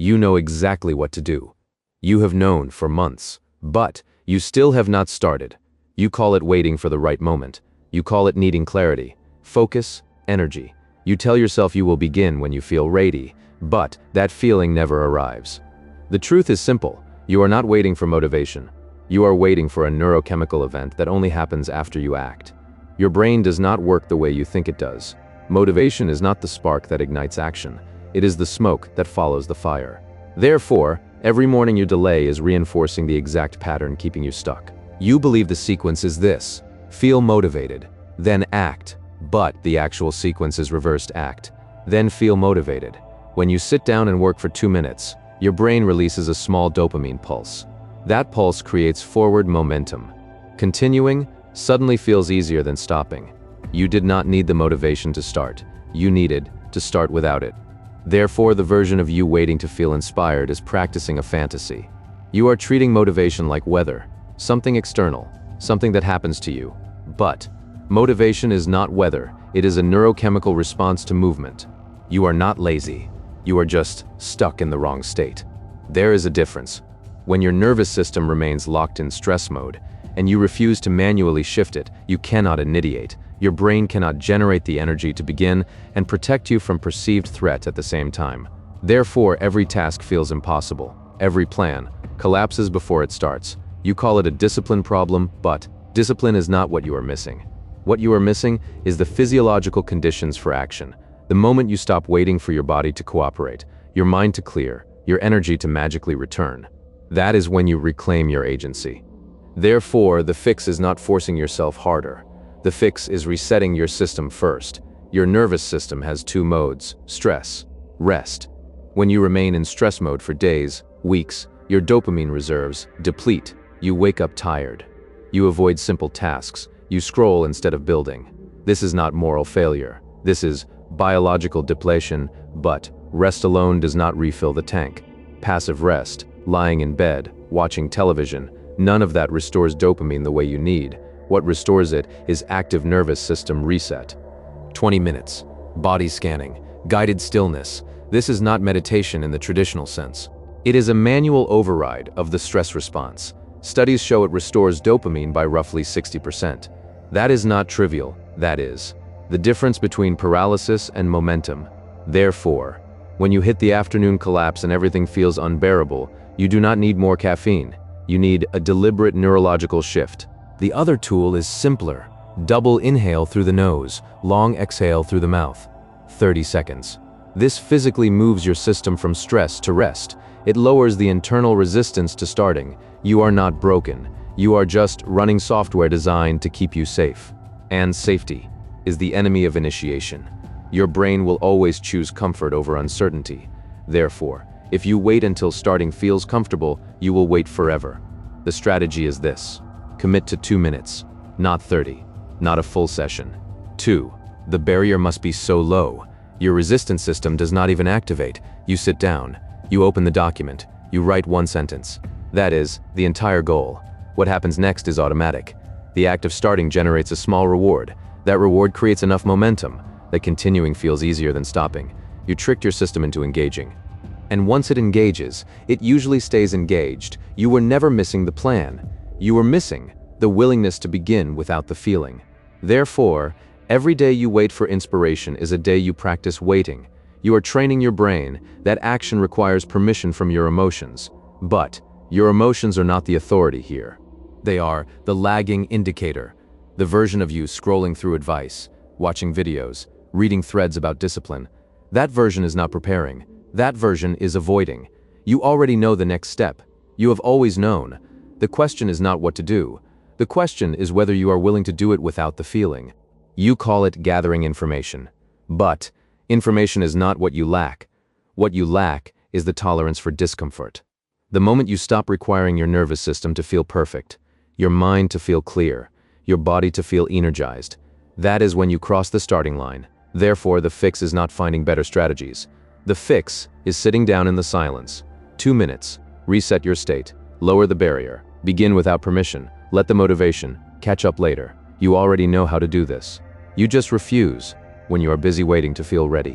You know exactly what to do. You have known for months, but you still have not started. You call it waiting for the right moment. You call it needing clarity, focus, energy. You tell yourself you will begin when you feel ready, but that feeling never arrives. The truth is simple. You are not waiting for motivation. You are waiting for a neurochemical event that only happens after you act. Your brain does not work the way you think it does. Motivation is not the spark that ignites action. It is the smoke that follows the fire. Therefore, every morning you delay is reinforcing the exact pattern keeping you stuck. You believe the sequence is this: feel motivated, then act. But the actual sequence is reversed: act, then feel motivated. When you sit down and work for 2 minutes, your brain releases a small dopamine pulse. That pulse creates forward momentum. Continuing suddenly feels easier than stopping. You did not need the motivation to start. You needed to start without it. Therefore, the version of you waiting to feel inspired is practicing a fantasy. You are treating motivation like weather, something external, something that happens to you. But motivation is not weather. It is a neurochemical response to movement. You are not lazy. You are just stuck in the wrong state. There is a difference. When your nervous system remains locked in stress mode, and you refuse to manually shift it, you cannot initiate. Your brain cannot generate the energy to begin and protect you from perceived threat at the same time. Therefore, every task feels impossible. Every plan collapses before it starts. You call it a discipline problem, but discipline is not what you are missing. What you are missing is the physiological conditions for action. The moment you stop waiting for your body to cooperate, your mind to clear, your energy to magically return, that is when you reclaim your agency. Therefore, the fix is not forcing yourself harder. The fix is resetting your system first. Your nervous system has 2 modes: stress, rest. When you remain in stress mode for days, weeks, your dopamine reserves deplete. You wake up tired. You avoid simple tasks. You scroll instead of building. This is not moral failure. This is biological depletion, but rest alone does not refill the tank. Passive rest, lying in bed, watching television, none of that restores dopamine the way you need. What restores it is active nervous system reset. 20 minutes, body scanning, guided stillness. This is not meditation in the traditional sense. It is a manual override of the stress response. Studies show it restores dopamine by roughly 60%. That is not trivial. That is the difference between paralysis and momentum. Therefore, when you hit the afternoon collapse and everything feels unbearable, you do not need more caffeine. You need a deliberate neurological shift. The other tool is simpler. Double inhale through the nose, long exhale through the mouth. 30 seconds. This physically moves your system from stress to rest. It lowers the internal resistance to starting. You are not broken. You are just running software designed to keep you safe. And safety is the enemy of initiation. Your brain will always choose comfort over uncertainty. Therefore, if you wait until starting feels comfortable, you will wait forever. The strategy is this: commit to 2 minutes, not 30, not a full session. 2. The barrier must be so low. Your resistance system does not even activate. You sit down, you open the document, you write 1 sentence. That is the entire goal. What happens next is automatic. The act of starting generates a small reward. That reward creates enough momentum that continuing feels easier than stopping. You tricked your system into engaging. And once it engages, it usually stays engaged. You were never missing the plan. You were missing the willingness to begin without the feeling. Therefore, every day you wait for inspiration is a day you practice waiting. You are training your brain that action requires permission from your emotions. But your emotions are not the authority here. They are the lagging indicator. The version of you scrolling through advice, watching videos, reading threads about discipline. That version is not preparing. That version is avoiding. You already know the next step. You have always known. The question is not what to do. The question is whether you are willing to do it without the feeling. You call it gathering information. But information is not what you lack. What you lack is the tolerance for discomfort. The moment you stop requiring your nervous system to feel perfect, your mind to feel clear, your body to feel energized, that is when you cross the starting line. Therefore, the fix is not finding better strategies. The fix is sitting down in the silence. 2 minutes. Reset your state. Lower the barrier. Begin without permission. Let the motivation catch up later. You already know how to do this. You just refuse when you are busy waiting to feel ready.